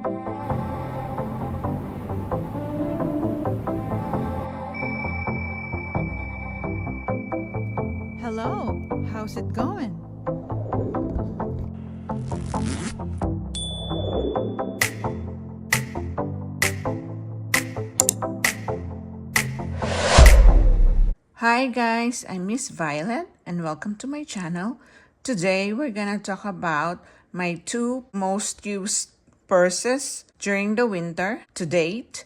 Hello, how's it going? Hi guys, I'm Miss Violet and welcome to my channel. Today we're gonna talk about my two most used purses during the winter to date.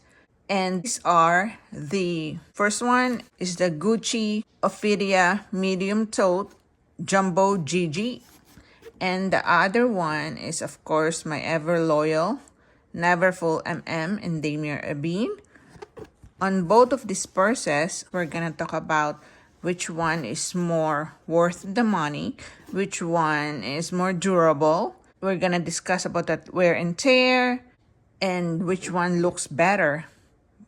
And these are the first one is the Gucci Ophidia Medium Tote Jumbo GG. And the other one is of course my ever loyal Neverfull MM in Damier Ebene. On both of these purses, we're gonna talk about which one is more worth the money, which one is more durable. We're gonna discuss about that wear and tear, and which one looks better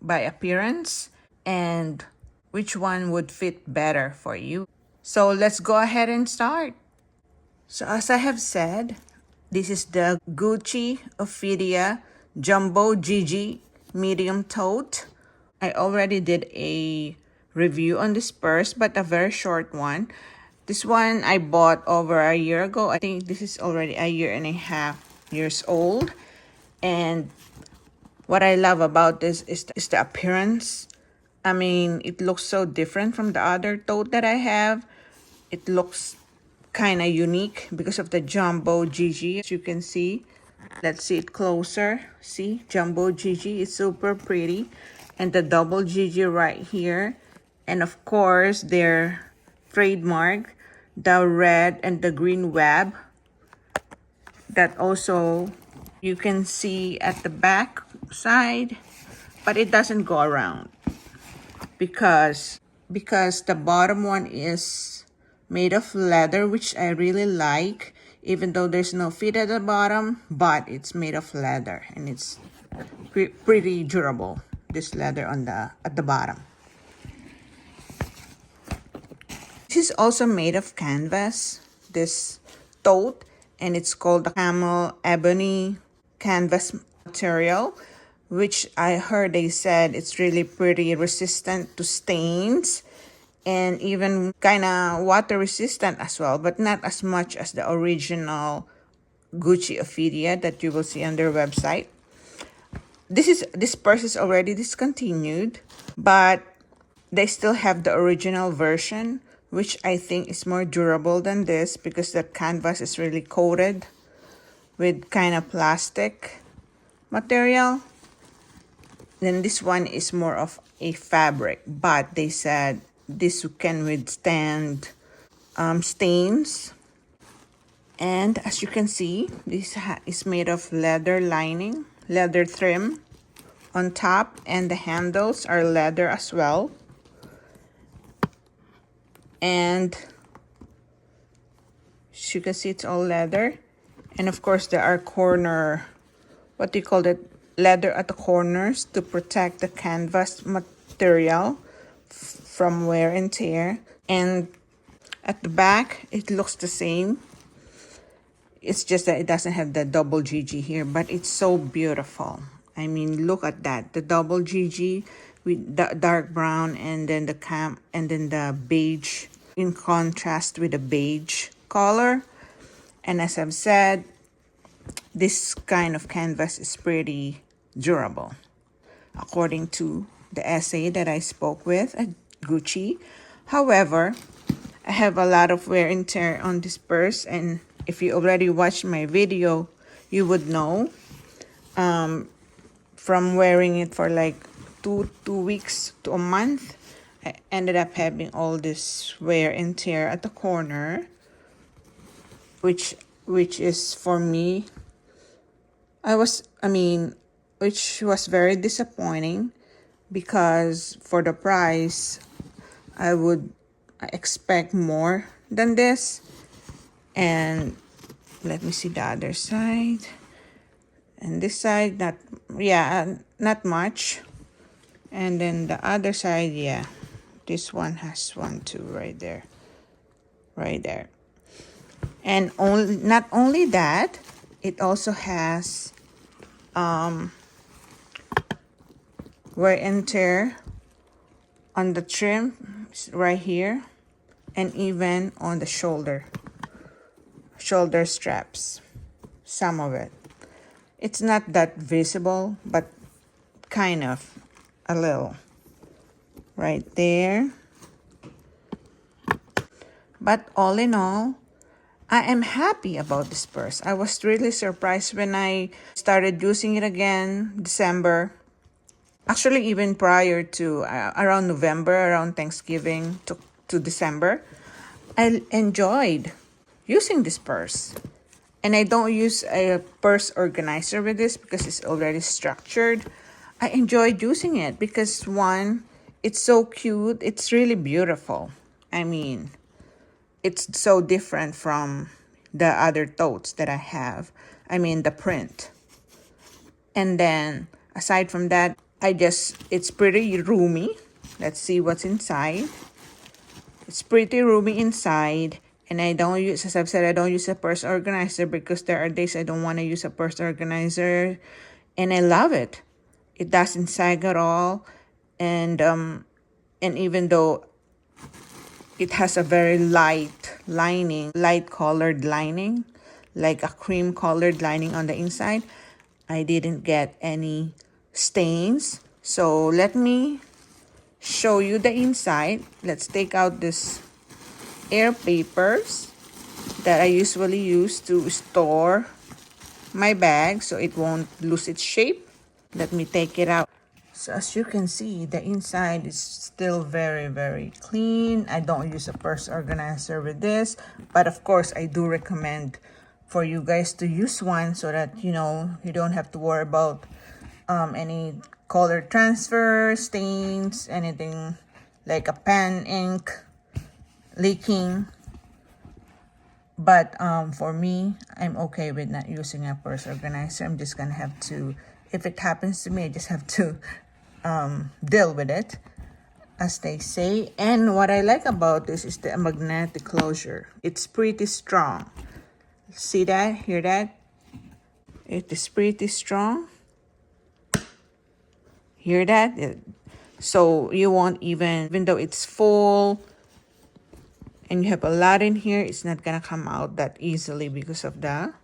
by appearance, and which one would fit better for you. So let's go ahead and start. So as I have said, this is the Gucci Ophidia Jumbo GG Medium Tote. I already did a review on this purse, but a very short one. This one I bought over a year ago. I think this is already a year and a half years old. And what I love about this is the appearance. I mean, it looks so different from the other tote that I have. It looks kind of unique because of the Jumbo GG, as you can see. Let's see it closer. See, Jumbo GG is super pretty. And the double GG right here. And of course, their trademark, the red and the green web. That also you can see at the back side, but it doesn't go around because the bottom one is made of leather, which I really like, even though there's no fit at the bottom, but it's made of leather and it's pretty durable, this leather on at the bottom. This is also made of canvas, this tote, and it's called the Damier Ebene canvas material, which I heard they said it's really pretty resistant to stains and even kind of water resistant as well, but not as much as the original Gucci Ophidia that you will see on their website. This purse is already discontinued, but they still have the original version, which I think is more durable than this because the canvas is really coated with kind of plastic material. Then this one is more of a fabric, but they said this can withstand stains. And as you can see, this is made of leather lining, leather trim on top, and the handles are leather as well. And as you can see, it's all leather. And of course, there are what do you call it, leather at the corners to protect the canvas material from wear and tear. And at the back, it looks the same. It's just that it doesn't have the double GG here, but it's so beautiful. I mean, look at that. The double GG with the dark brown and then the beige in contrast with the beige color. And as I've said, this kind of canvas is pretty durable, according to the essay that I spoke with at Gucci. However, I have a lot of wear and tear on this purse, and if you already watched my video, you would know from wearing it for like two weeks to a month, I ended up having all this wear and tear at the corner, which is for me, which was very disappointing because for the price, I would expect more than this. And let me see the other side. And this side, not much. And then the other side, yeah, this one has one too, right there. And not only that, it also has wear and tear on the trim right here, and even on the shoulder straps, some of it. It's not that visible, but kind of a little right there. But all in all, I am happy about this purse. I was really surprised when I started using it again December. Actually, even prior to around November, around Thanksgiving to December, I enjoyed using this purse. And I don't use a purse organizer with this because it's already structured. I enjoyed using it because one, it's so cute. It's really beautiful. I mean, it's so different from the other totes that I have. I mean, the print. And then, aside from that, it's pretty roomy. Let's see what's inside. It's pretty roomy inside. And I don't use, as I've said, I don't use a purse organizer because there are days I don't want to use a purse organizer. And I love it. It doesn't sag at all. And even though it has a very light lining, light colored lining, like a cream colored lining on the inside, I didn't get any stains. So let me show you the inside. Let's take out this air papers that I usually use to store my bag so it won't lose its shape. Let me take it out. So as you can see, the inside is still very, very clean. I don't use a purse organizer with this, but of course I do recommend for you guys to use one so that, you know, you don't have to worry about any color transfer, stains, anything like a pen ink leaking. But for me, I'm okay with not using a purse organizer. I'm just gonna have to, if it happens to me, I just have to deal with it, as they say. And what I like about this is the magnetic closure. It's pretty strong. See that? Hear that? It is pretty strong. Hear that? So you won't even though it's full and you have a lot in here, it's not gonna come out that easily because of the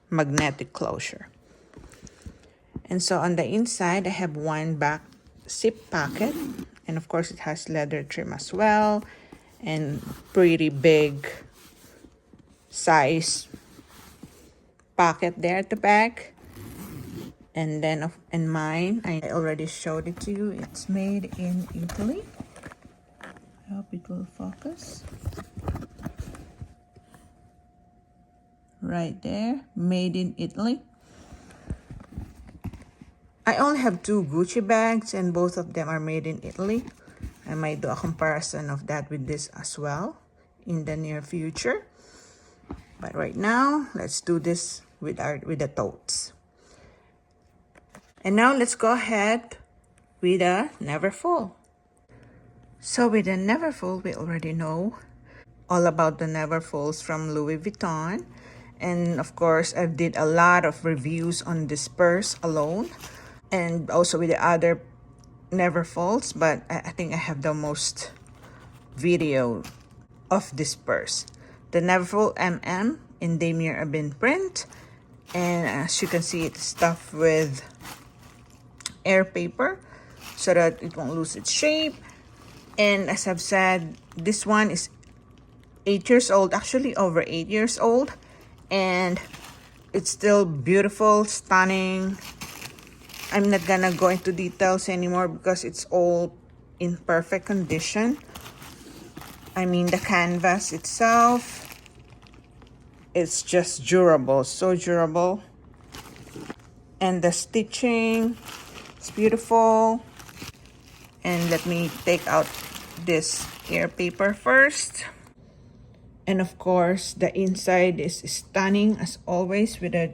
magnetic closure. And so on the inside, I have one back zip pocket. And of course, it has leather trim as well. And pretty big size pocket there at the back. And then in mine, I already showed it to you. It's made in Italy. I hope it will focus. Right there, made in Italy. I only have 2 Gucci bags and both of them are made in Italy. I might do a comparison of that with this as well in the near future. But right now, let's do this with the totes. And now let's go ahead with the Neverfull. So with the Neverfull, we already know all about the Neverfulls from Louis Vuitton. And of course, I did a lot of reviews on this purse alone. And also with the other Neverfulls, but I think I have the most video of this purse. The Neverfull MM in Damier Ebene Print. And as you can see, it's stuffed with air paper so that it won't lose its shape. And as I've said, this one is 8 years old, actually over 8 years old. And it's still beautiful, stunning. I'm not gonna go into details anymore because it's all in perfect condition. I mean, the canvas itself, it's just durable, so durable. And the stitching, it's beautiful. And let me take out this air paper first. And of course, the inside is stunning as always with a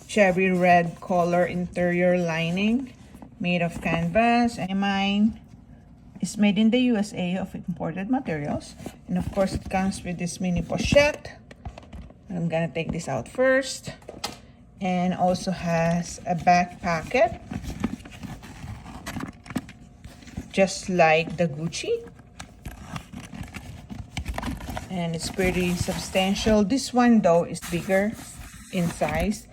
cherry red color interior lining made of canvas. And mine is made in the USA of imported materials. And of course, it comes with this mini pochette. I'm gonna take this out first. and also has a back pocket, just like the Gucci. And it's pretty substantial. This one though is bigger in size.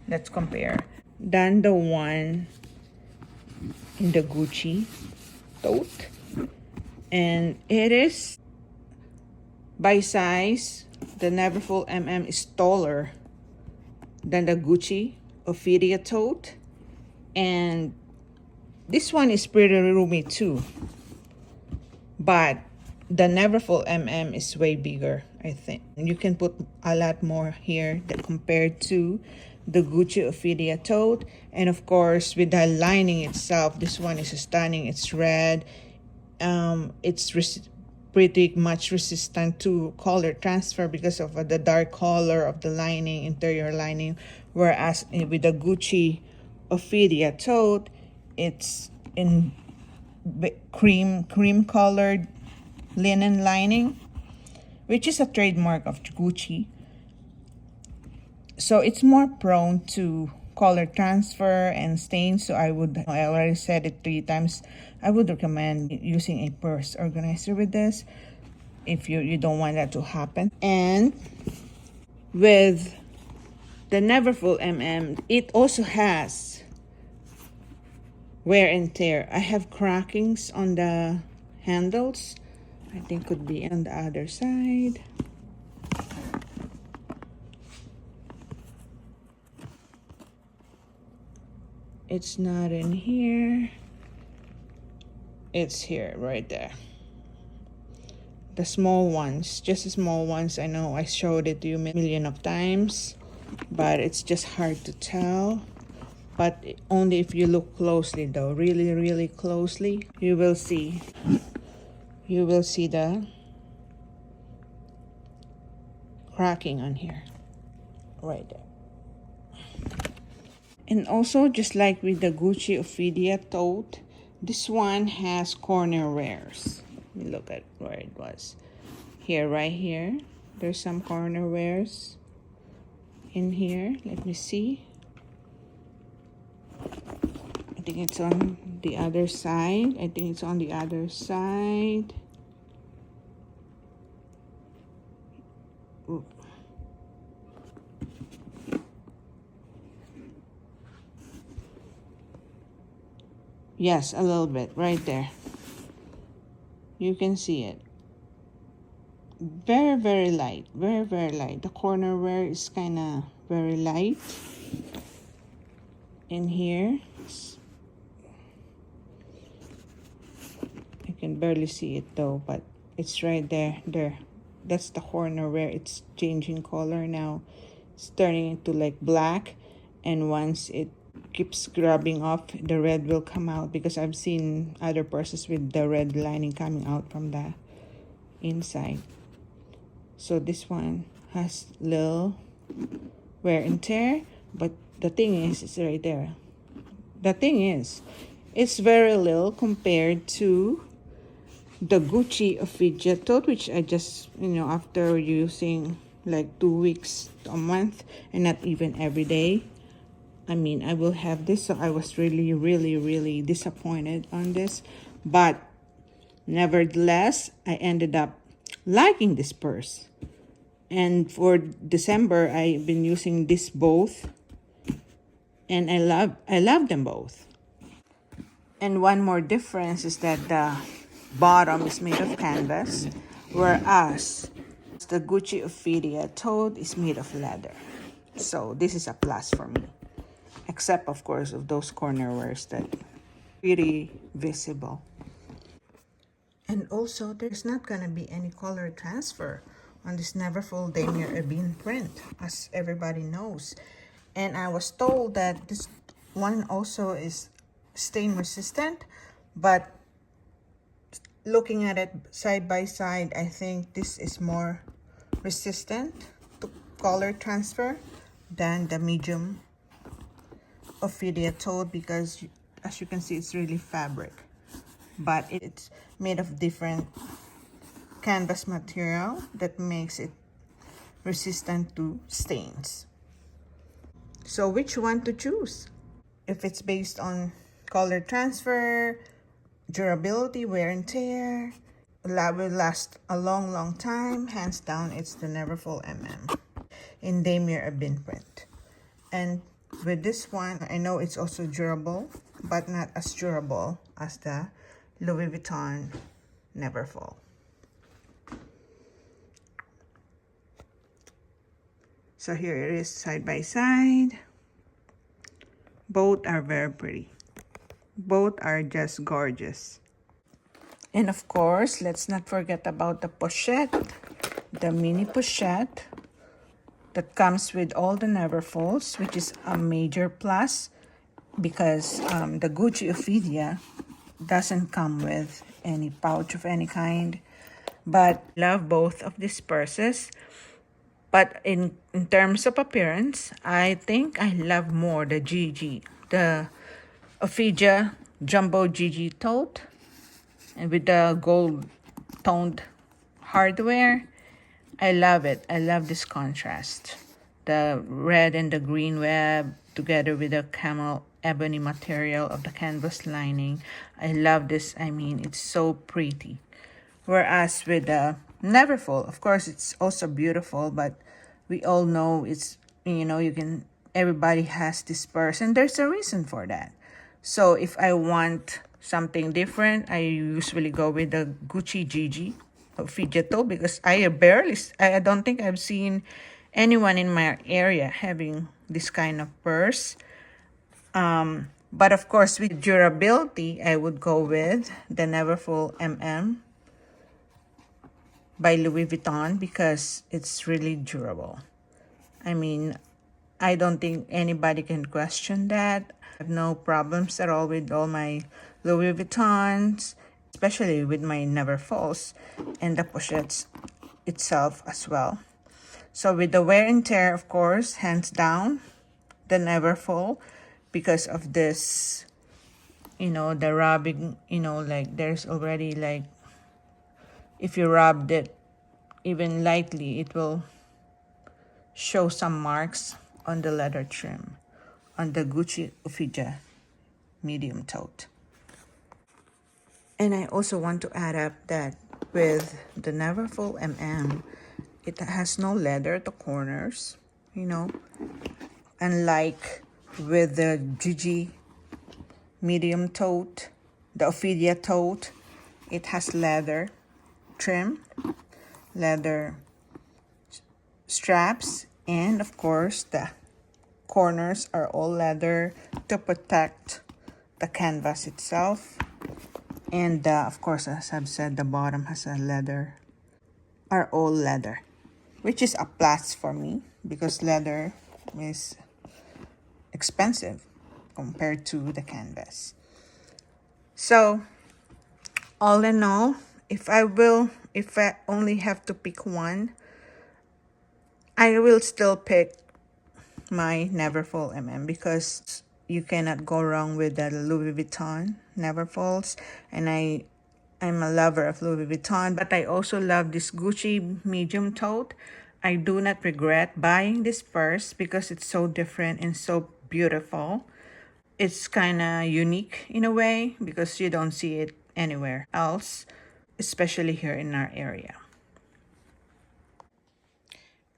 Let's compare than the one in the Gucci tote. And it is by size, the Neverfull MM is taller than the Gucci Ophidia tote. And this one is pretty roomy too. But the Neverfull MM is way bigger, I think. You can put a lot more here compared to the Gucci Ophidia tote. And of course, with the lining itself, this one is stunning. It's red. It's pretty much resistant to color transfer because of the dark color of the lining, interior lining. Whereas with the Gucci Ophidia tote, it's in cream colored linen lining, which is a trademark of Gucci. So it's more prone to color transfer and stains. So I already said it 3 times, I would recommend using a purse organizer with this if you don't want that to happen. And with the Neverfull MM, it also has wear and tear. I have crackings on the handles. I think could be on the other side. It's not in here. It's here, right there. The small ones, just the small ones. I know I showed it to you a million of times, but it's just hard to tell. But only if you look closely though, really closely, you will see the cracking on here, right there. And also, just like with the Gucci Ophidia tote, this one has corner wears. Let me look at where it was. Here, right here, there's some corner wears in here. Let me see. I think it's on the other side. Ooh. Yes, a little bit right there. You can see it. Very light. Very light. The corner wear is kind of very light. In here, I can barely see it though, but it's right there. There. That's the corner where it's changing color now. It's turning into like black, and once it keeps grabbing off, the red will come out, because I've seen other purses with the red lining coming out from the inside. So this one has little wear and tear, but the thing is, it's right there. The thing is, it's very little compared to the Gucci Ophidia tote, which I just, after using like 2 weeks to a month, and not even every day, I will have this. So I was really disappointed on this, but nevertheless, I ended up liking this purse. And for December, I've been using this both, and I love them both. And one more difference is that the bottom is made of canvas, whereas the Gucci Ophidia tote is made of leather. So this is a plus for me, except of course of those corner wears that pretty visible. And also, there's not gonna be any color transfer on this Neverfull Damier Ebene Print, as everybody knows. And I was told that this one also is stain resistant, but looking at it side by side, I think this is more resistant to color transfer than the medium Ophidia tote, because as you can see, it's really fabric, but it's made of different canvas material that makes it resistant to stains. So which one to choose? If it's based on color transfer, durability, wear and tear, that will last a long time, hands down, it's the Neverfull MM in Damier Ebene Print. And with this one, I know it's also durable, but not as durable as the Louis Vuitton Neverfull. So here it is side by side. Both are very pretty. Both are just gorgeous. And of course, let's not forget about the pochette, the mini pochette that comes with all the Neverfulls, which is a major plus because the Gucci Ophidia doesn't come with any pouch of any kind. But I love both of these purses. But in terms of appearance, I think I love more the GG, the Ophidia Jumbo GG Tote, and with the gold toned hardware. I love it. I love this contrast. The red and the green web together with the camel ebony material of the canvas lining. I love this. I mean, it's so pretty. Whereas with the Neverfull, of course, it's also beautiful, but we all know it's, everybody has this purse, and there's a reason for that. So if I want something different, I usually go with the Gucci GG Ophidia Tote because I don't think I've seen anyone in my area having this kind of purse. But of course, with durability, I would go with the Neverfull MM by Louis Vuitton because it's really durable. I mean, I don't think anybody can question that. I have no problems at all with all my Louis Vuittons, especially with my Neverfulls and the pochettes itself as well. So with the wear and tear, of course, hands down, the Neverfull because of this, the rubbing, like there's already like, if you rubbed it even lightly, it will show some marks on the leather trim on the Gucci Ophidia Medium Tote. And I also want to add up that with the Neverfull MM, it has no leather at the corners, unlike with the GG Medium Tote, the Ophidia Tote, it has leather trim, leather straps, and of course the corners are all leather to protect the canvas itself. And of course, as I've said, the bottom has a leather, are all leather, which is a plus for me because leather is expensive compared to the canvas. So all in all, if I only have to pick one, I will still pick my Neverfull MM because you cannot go wrong with the Louis Vuitton Neverfulls. And I'm a lover of Louis Vuitton, but I also love this Gucci Medium Tote. I do not regret buying this purse because it's so different and so beautiful. It's kind of unique in a way because you don't see it anywhere else, especially here in our area.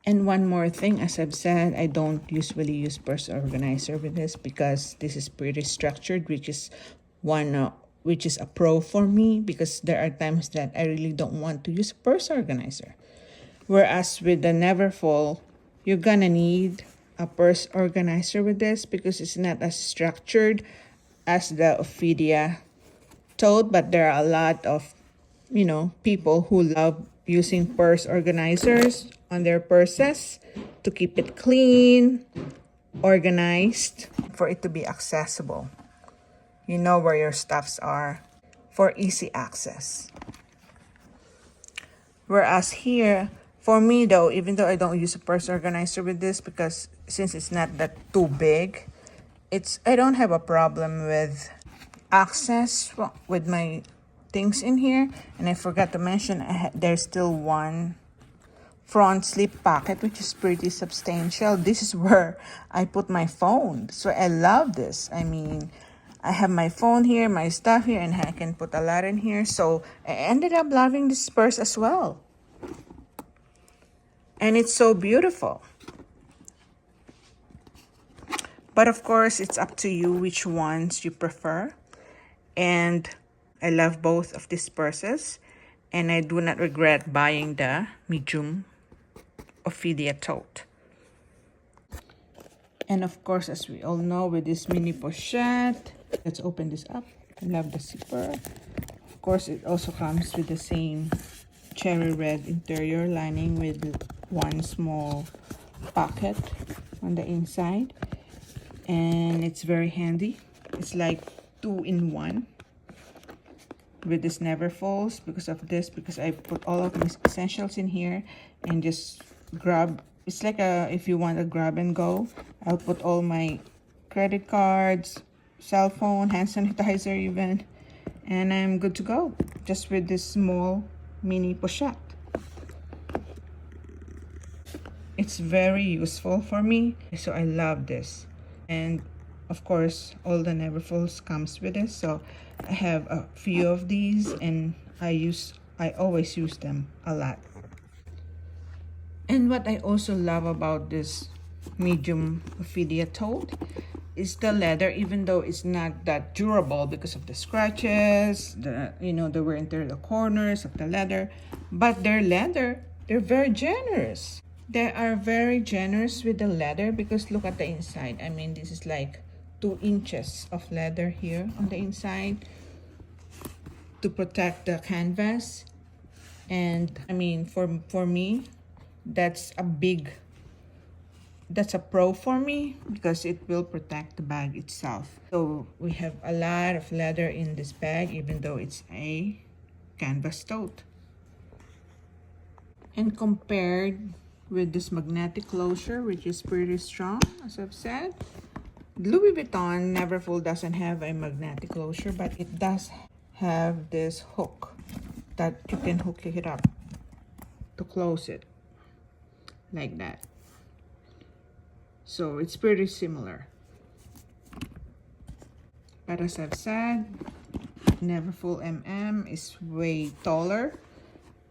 And one more thing, as I've said, I don't usually use purse organizer with this because this is pretty structured, which is a pro for me because there are times that I really don't want to use a purse organizer. Whereas with the Neverfull, you're gonna need a purse organizer with this because it's not as structured as the Ophidia Tote, but there are a lot of people who love using purse organizers on their purses to keep it clean, organized, for it to be accessible. You know where your stuffs are for easy access. Whereas here, for me though, even though I don't use a purse organizer with this because since it's not that too big, I don't have a problem with access with my things in here. And I forgot to mention there's still one front slip pocket, which is pretty substantial. This is where I put my phone. So I love this. I mean, I have my phone here, my stuff here, and I can put a lot in here. So I ended up loving this purse as well. And it's so beautiful. But of course, it's up to you which ones you prefer. And I love both of these purses. And I do not regret buying the Medium Ophidia Tote. And of course, as we all know, with this mini pochette, let's open this up. I love the zipper. Of course, it also comes with the same cherry red interior lining with one small pocket on the inside. And it's very handy. It's like 2-in-1 with this Neverfulls because I put all of my essentials in here and just grab. It's like if you want a grab and go. I'll put all my credit cards, cell phone, hand sanitizer even, and I'm good to go just with this small mini pochette. It's very useful for me, so I love this. And of course, all the Neverfulls comes with this, so I have a few of these, and I always use them a lot. And what I also love about this Medium Ophidia Tote is the leather, even though it's not that durable because of the scratches, the wear and tear, the corners of the leather, but their leather, they're very generous. They are very generous with the leather because look at the inside. I mean, this is like 2 inches of leather here on the inside to protect the canvas. And I mean, for me, that's a pro for me because it will protect the bag itself. So we have a lot of leather in this bag, even though it's a canvas tote. And compared with this magnetic closure, which is pretty strong, as I've said, Louis Vuitton Neverfull doesn't have a magnetic closure, but it does have this hook that you can hook it up to close it like that. So it's pretty similar. But as I've said, Neverfull MM is way taller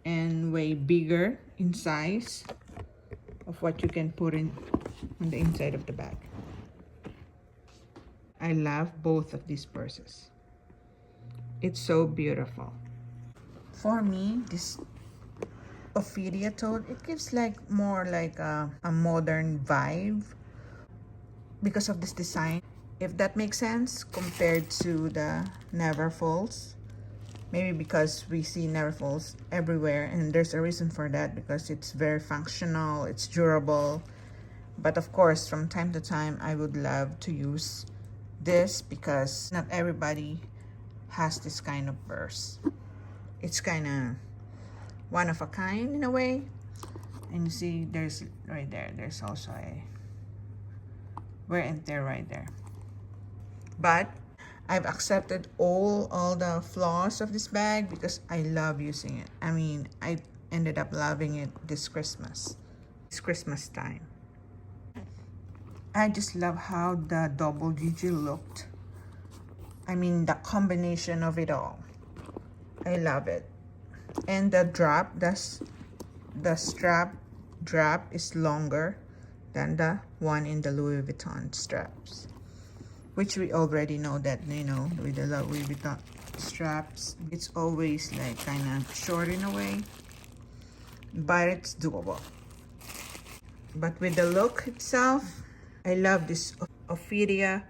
and way bigger in size of what you can put in on the inside of the bag. I love both of these purses. It's so beautiful. For me, this Ophidia tote, it gives more like a modern vibe because of this design, if that makes sense, compared to the Neverfulls. Maybe because we see Neverfulls everywhere, and there's a reason for that, because it's very functional, it's durable. But of course, from time to time, I would love to use this because not everybody has this kind of purse. It's kind of one of a kind in a way. And you see, there's right there, there's also a wear and tear right there. But I've accepted all the flaws of this bag because I love using it. I mean, I ended up loving it this Christmas time. I just love how the double GG looked. I mean, the combination of it all. I love it. And the strap drop is longer than the one in the Louis Vuitton straps, which we already know that, with the Louis Vuitton straps, it's always like kind of short in a way, but it's doable. But with the look itself, I love this Ophidia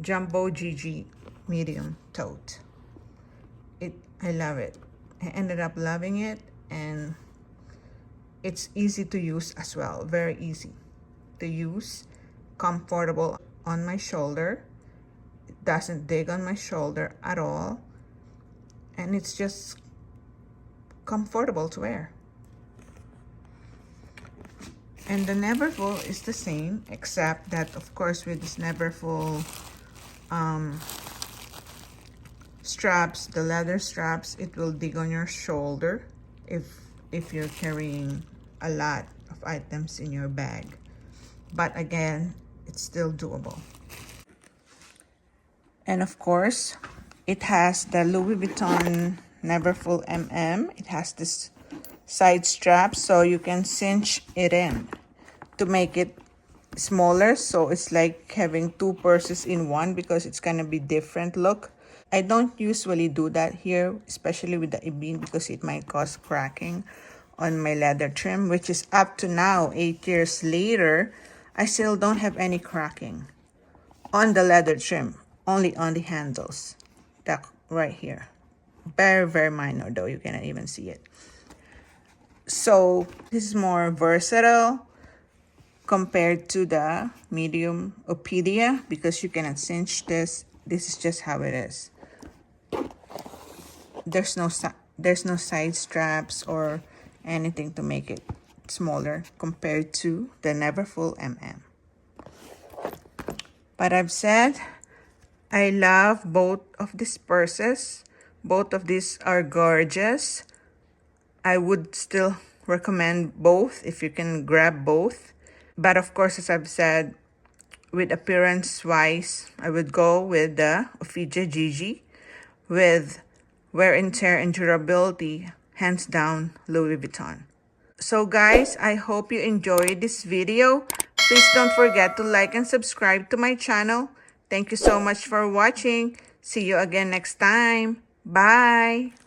Jumbo GG Medium Tote. I love it. I ended up loving it, and it's easy to use as well. Very easy to use, comfortable on my shoulder. It doesn't dig on my shoulder at all, and it's just comfortable to wear. And the Neverfull is the same, except that, of course, with this Neverfull straps, the leather straps, it will dig on your shoulder if you're carrying a lot of items in your bag. But again, it's still doable. And of course, it has the Louis Vuitton Neverfull MM. It has this side strap so you can cinch it in to make it smaller. So it's like having two purses in one because it's gonna be different look. I don't usually do that here, especially with the Ebene, because it might cause cracking on my leather trim, which is up to now, 8 years later, I still don't have any cracking on the leather trim, only on the handles. That right here. Very, very minor though, you cannot even see it. So this is more versatile compared to the medium Ophidia because you cannot cinch this. This is just how it is. There's no side straps or anything to make it smaller compared to the Neverfull MM. But I've said I love both of these purses. Both of these are gorgeous. I would still recommend both if you can grab both. But of course, as I've said, with appearance wise, I would go with the Ophidia GG. With wear and tear and durability, hands down, Louis Vuitton. So guys, I hope you enjoyed this video. Please don't forget to like and subscribe to my channel. Thank you so much for watching. See you again next time. Bye!